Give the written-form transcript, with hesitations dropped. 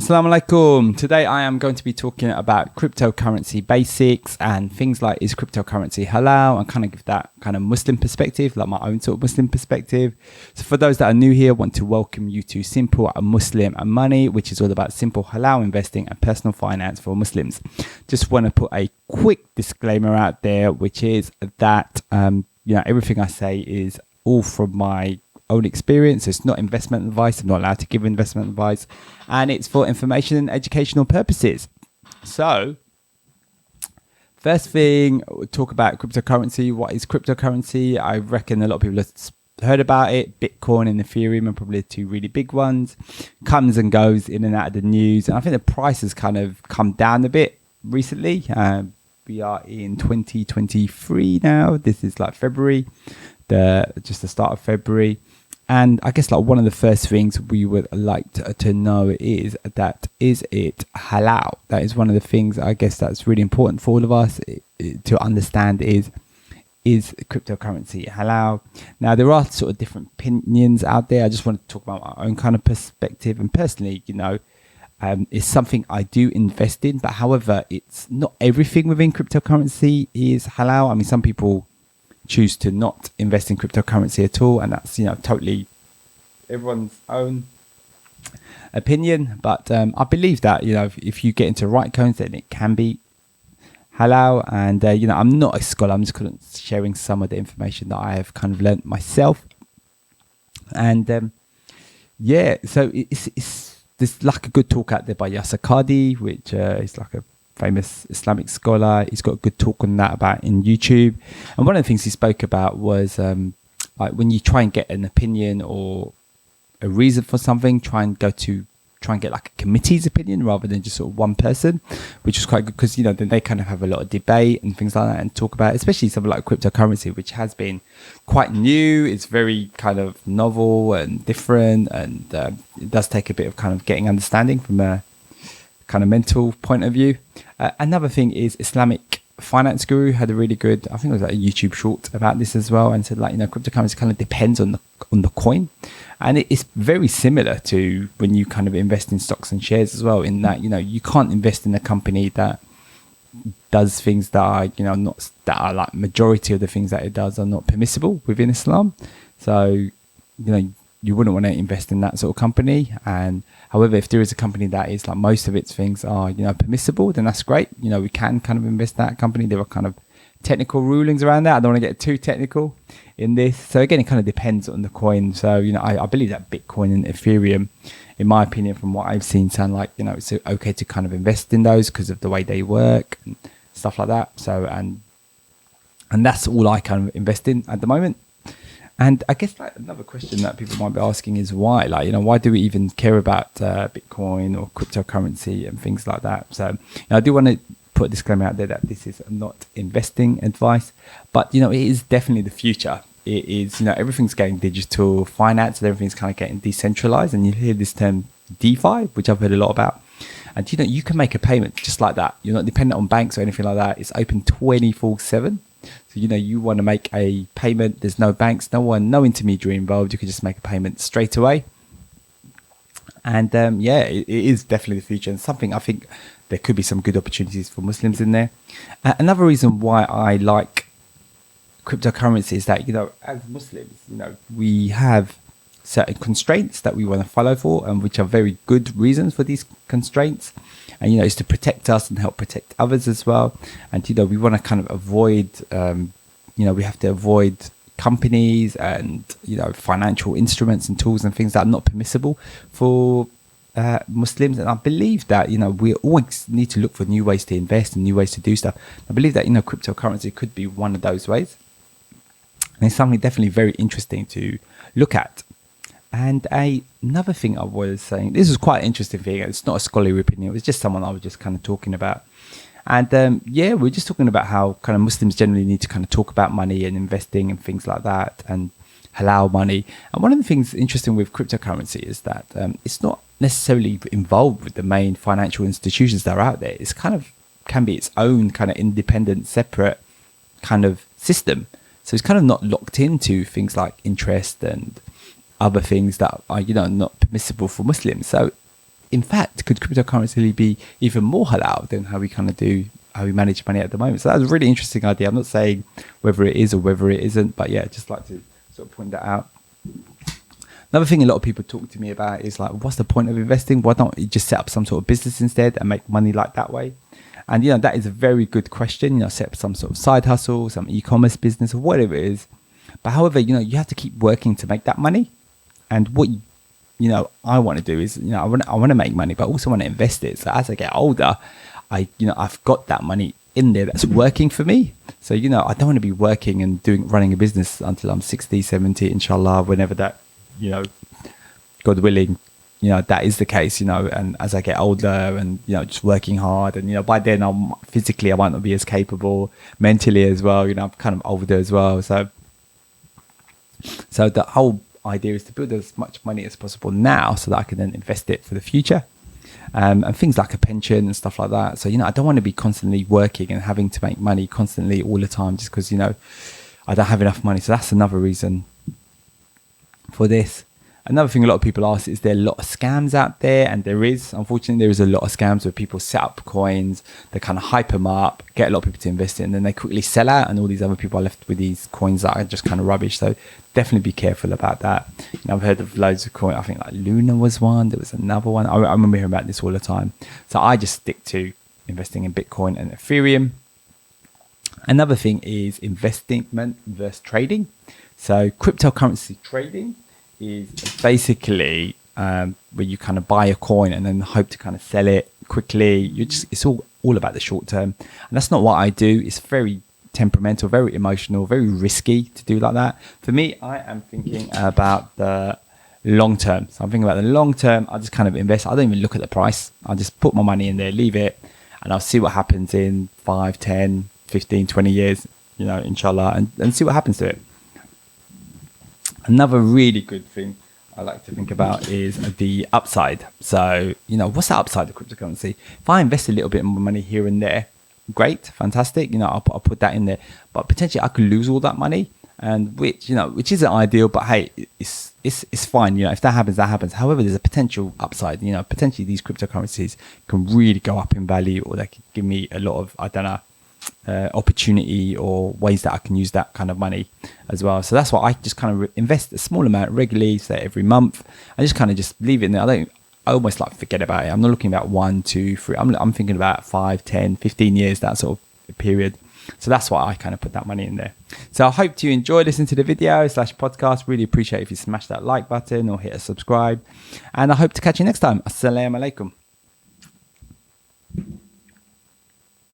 Assalamu alaikum. Today I am going to be talking about cryptocurrency basics and things like, is cryptocurrency halal, and kind of give that kind of Muslim perspective, like my own sort of Muslim perspective. So for those that are new here, I want to welcome you to Simple Muslim and Money, which is all about simple halal investing and personal finance for Muslims. Just want to put a quick disclaimer out there, which is that everything I say is all from my own experience. It's not investment advice. I'm not allowed to give investment advice, and it's for information and educational purposes. So first thing, we'll talk about cryptocurrency. What is cryptocurrency? I reckon a lot of people have heard about it. Bitcoin and Ethereum are probably the two really big ones. Comes and goes in and out of the news, and I think the price has kind of come down a bit recently. We are in 2023 now. This is like February, just the start of February. And I guess like one of the first things we would like to know is it halal? That is one of the things I guess that's really important for all of us to understand is cryptocurrency halal? Now, there are sort of different opinions out there. I just want to talk about my own kind of perspective. And personally, it's something I do invest in, but however, it's not everything within cryptocurrency is halal. I mean, some people choose to not invest in cryptocurrency at all, and that's totally everyone's own opinion. But I believe that if you get into right coins, then it can be halal. And I'm not a scholar. I'm just kind of sharing some of the information that I have kind of learnt myself. And so it's there's like a good talk out there by Yasakadi, which is like a famous Islamic scholar. He's got a good talk on that about in YouTube. And one of the things he spoke about was like when you try and get an opinion or a reason for something, try and get like a committee's opinion rather than just sort of one person, which is quite good because then they kind of have a lot of debate and things like that and talk about it, especially something like cryptocurrency, which has been quite new. It's very kind of novel and different, and it does take a bit of kind of getting understanding from a kind of mental point of view. Another thing is Islamic finance guru had a really good, I think it was like a YouTube short about this as well, and said like cryptocurrency kind of depends on the coin, and it's very similar to when you kind of invest in stocks and shares as well, in that you can't invest in a company that does things that are not, that are like majority of the things that it does are not permissible within Islam. So you wouldn't want to invest in that sort of company. And however, if there is a company that is like most of its things are permissible, then that's great. We can kind of invest in that company. There are kind of technical rulings around that. I don't want to get too technical in this. So again, it kind of depends on the coin. So I believe that Bitcoin and Ethereum, in my opinion, from what I've seen, sound like it's okay to kind of invest in those because of the way they work and stuff like that. So and that's all I kind of invest in at the moment. And I guess like another question that people might be asking is why, why do we even care about Bitcoin or cryptocurrency and things like that? So I do want to put a disclaimer out there that this is not investing advice, but it is definitely the future. It is, everything's getting digital finance and everything's kind of getting decentralized. And you hear this term DeFi, which I've heard a lot about. And you can make a payment just like that. You're not dependent on banks or anything like that. It's open 24/7. So you want to make a payment, there's no banks, no intermediary involved. You can just make a payment straight away. And it is definitely the future, and something I think there could be some good opportunities for Muslims in there. Another reason why I like cryptocurrency is that as Muslims, we have certain constraints that we want to follow for, and which are very good reasons for these constraints. And it's to protect us and help protect others as well. And we want to kind of avoid we have to avoid companies and financial instruments and tools and things that are not permissible for Muslims. And I believe that we always need to look for new ways to invest and new ways to do stuff. I believe that cryptocurrency could be one of those ways, and it's something definitely very interesting to look at. And another thing I was saying, this is quite an interesting thing. It's not a scholarly opinion. It was just someone I was just kind of talking about. And we're just talking about how kind of Muslims generally need to kind of talk about money and investing and things like that, and halal money. And one of the things interesting with cryptocurrency is that it's not necessarily involved with the main financial institutions that are out there. It's kind of can be its own kind of independent, separate kind of system. So it's kind of not locked into things like interest and other things that are not permissible for Muslims. So in fact, could cryptocurrency be even more halal than how we manage money at the moment? So that's a really interesting idea. I'm not saying whether it is or whether it isn't, but yeah, just like to sort of point that out. Another thing a lot of people talk to me about is like, what's the point of investing? Why don't you just set up some sort of business instead and make money like that way? And, that is a very good question. Set up some sort of side hustle, some e-commerce business or whatever it is. But however, you have to keep working to make that money. And what, I want to do is, I want to make money, but I also want to invest it. So as I get older, I've got that money in there that's working for me. So, I don't want to be working and running a business until I'm 60, 70, inshallah, whenever that, God willing, that is the case, and as I get older and, just working hard and, by then I might not be as capable mentally as well, I'm kind of older as well. So the whole idea is to build as much money as possible now so that I can then invest it for the future. And things like a pension and stuff like that. So, I don't want to be constantly working and having to make money constantly all the time just because, I don't have enough money. So that's another reason for this. Another thing a lot of people ask is there a lot of scams out there? And unfortunately, there is a lot of scams where people set up coins, they kind of hype them up, get a lot of people to invest in, and then they quickly sell out, and all these other people are left with these coins that are just kind of rubbish. So definitely be careful about that. I've heard of loads of coins. I think like Luna was one. There was another one. I remember hearing about this all the time. So I just stick to investing in Bitcoin and Ethereum. Another thing is investment versus trading. So cryptocurrency trading is basically where you kind of buy a coin and then hope to kind of sell it quickly. It's all about the short term, and that's not what I do. It's very temperamental, very emotional, very risky to do like that. For me, I am thinking about the long term. So I'm thinking about the long term. I just kind of invest. I don't even look at the price. I just put my money in there, leave it, and I'll see what happens in 5, 10, 15, 20 years, inshallah, and see what happens to it. Another really good thing I like to think about is the upside. So, what's the upside of cryptocurrency? If I invest a little bit more money here and there, great, fantastic. I'll put that in there. But potentially I could lose all that money, and which isn't ideal. But hey, it's fine. If that happens, that happens. However, there's a potential upside. Potentially these cryptocurrencies can really go up in value, or they could give me a lot of, opportunity or ways that I can use that kind of money as well. So that's why I just kind of invest a small amount regularly, say every month. I just kind of just leave it in there. I almost like forget about it. I'm not looking about 1, 2, 3. I'm thinking about 5, 10, 15 years, that sort of period. So that's why I kind of put that money in there. So I hope you enjoy listening to the video / podcast. Really appreciate if you smash that like button or hit a subscribe. And I hope to catch you next time. Assalamu alaikum.